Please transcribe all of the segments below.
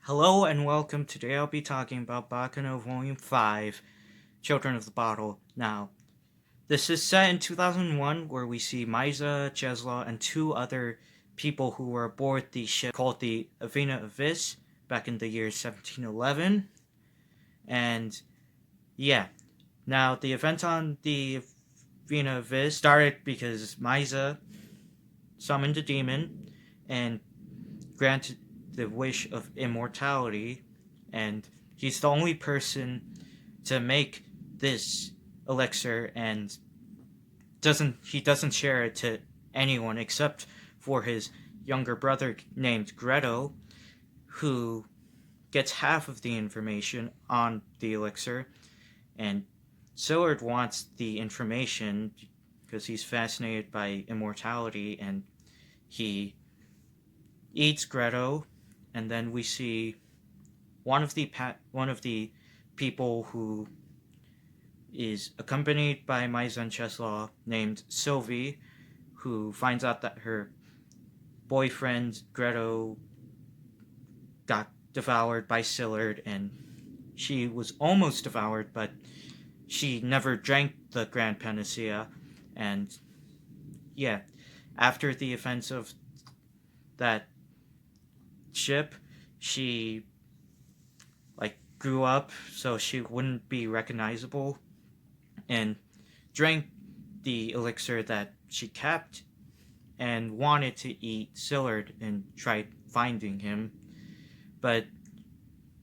Hello and welcome. Today I'll be talking about Baccano Volume 5, Children of the Bottle. Now, this is set in 2001 where we see Misa, Cheslaw, and two other people who were aboard the ship called the Avena Avis back in the year 1711. And yeah, now the event on the Avena Avis started because Misa summoned a demon and granted the wish of immortality, and he's the only person to make this elixir, and doesn't share it to anyone except for his younger brother named Greto, who gets half of the information on the elixir, and Sillard wants the information because he's fascinated by immortality, and he eats Greto, and then we see one of the people who is accompanied by Misa and Cheslaw named Sylvie, who finds out that her boyfriend Greto got devoured by Sillard, and she was almost devoured, but she never drank the Grand Panacea. And yeah, after the events of that ship, she grew up so she wouldn't be recognizable and drank the elixir that she kept and wanted to eat Sillard and tried finding him, but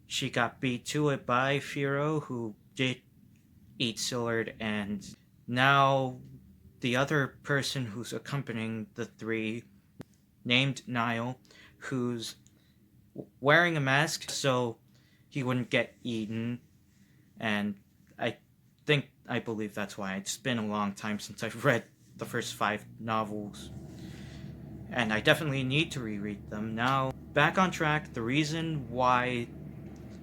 she got beat to it by Firo, who did eat Sillard. And now the other person who's accompanying the three, named Niall, who's wearing a mask so he wouldn't get eaten, and I believe that's why. It's been a long time since I've read the first 5 novels, and I definitely need to reread them. Now, back on track, the reason why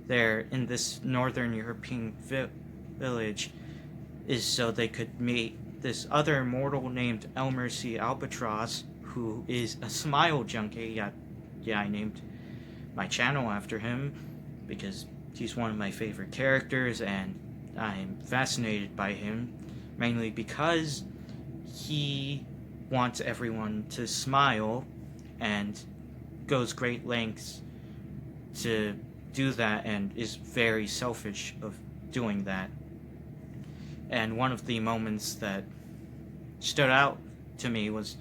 they're in this northern European village is so they could meet this other mortal named Elmer C. Albatross, who is a smile junkie. Yeah, I named my channel after him because he's one of my favorite characters, and I'm fascinated by him, mainly because he wants everyone to smile and goes great lengths to do that, and is very selfish of doing that. And one of the moments that stood out to me was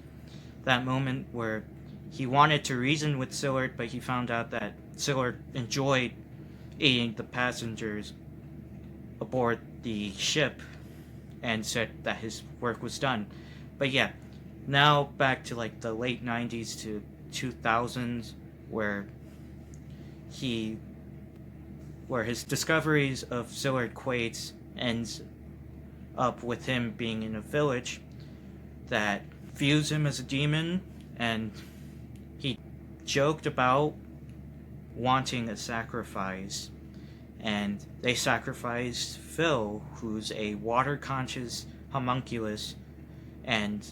that moment where he wanted to reason with Sillard, but he found out that Sillard enjoyed eating the passengers aboard the ship and said that his work was done. But yeah, now back to the late 90s to 2000s, where his discoveries of Sillard Quates ends up with him being in a village that views him as a demon, and he joked about wanting a sacrifice, and they sacrificed Phil, who's a water-conscious homunculus, and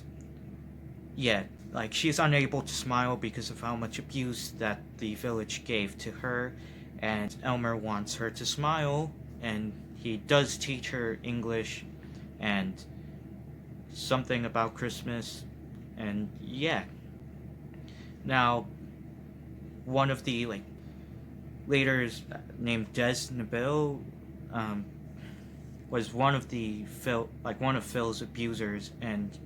yeah, she's unable to smile because of how much abuse that the village gave to her, and Elmer wants her to smile, and he does teach her English and something about Christmas, and yeah. Now, one of the leaders named Des Nabil was one of Phil's abusers, and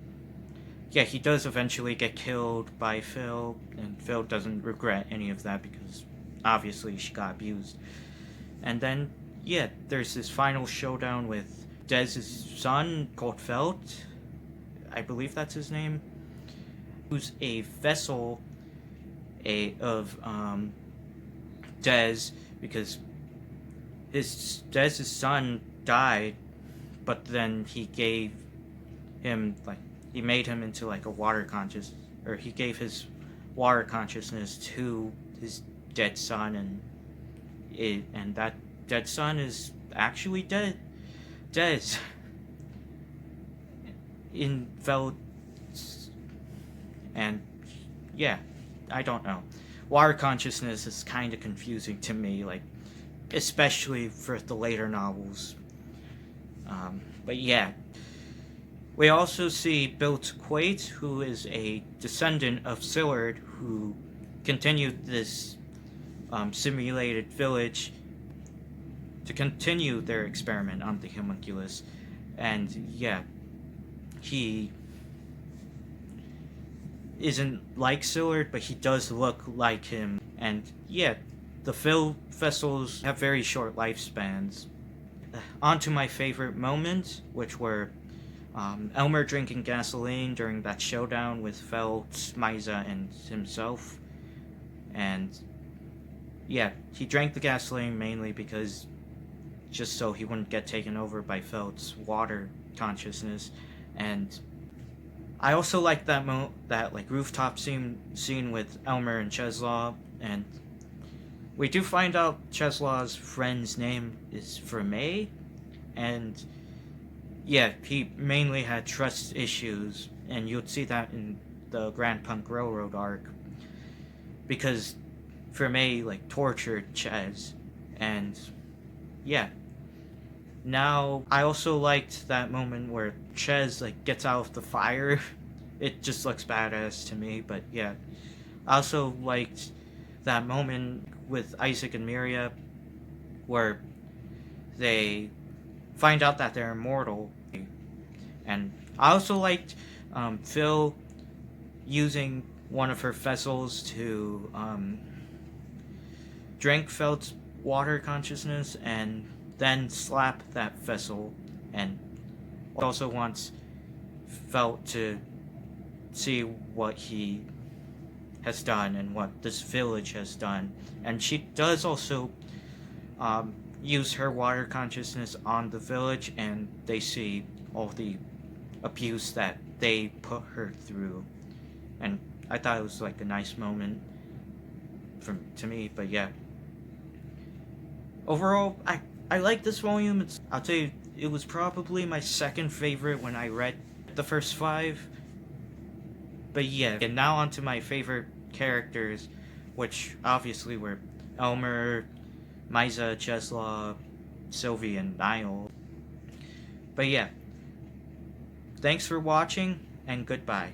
yeah, he does eventually get killed by Phil, and Phil doesn't regret any of that because obviously she got abused. And then yeah, there's this final showdown with Dez's son called Felt, I believe that's his name, who's a vessel of Dez, because Dez's son died, but then he gave him he made him into a water conscious, or he gave his water consciousness to his dead son, and that dead son is actually dead. Dez in Vel, and yeah, I don't know. water consciousness is kind of confusing to me, like, especially for the later novels. But yeah. We also see Bilt Quaid, who is a descendant of Sillard, who continued this simulated village to continue their experiment on the homunculus. And yeah, he isn't like Sillard, but he does look like him. And yeah, the Phil vessels have very short lifespans. On to my favorite moments, which were Elmer drinking gasoline during that showdown with Felt, Misa, and himself. And yeah, he drank the gasoline mainly because just so he wouldn't get taken over by Felt's water consciousness. And I also like that like rooftop scene with Elmer and Cheslaw, and we do find out Cheslaw's friend's name is Vermeer, and yeah, he mainly had trust issues, and you'd see that in the Grand Punk Railroad arc, because Vermeer like tortured Ches, and yeah. Now, I also liked that moment where Ches like gets out of the fire. It just looks badass to me, but yeah. I also liked that moment with Isaac and Miria where they find out that they're immortal. And I also liked Phil using one of her vessels to drink Felt's water consciousness and then slap that vessel, and also wants Felt to see what he has done and what this village has done. And she does also use her water consciousness on the village, and they see all the abuse that they put her through. And I thought it was like a nice moment to me, but yeah. Overall, I like this volume. I'll tell you, it was probably my second favorite when I read the first 5. But yeah, and now on to my favorite characters, which obviously were Elmer, Misa, Cheslaw, Sylvie, and Niall. But yeah, thanks for watching, and goodbye.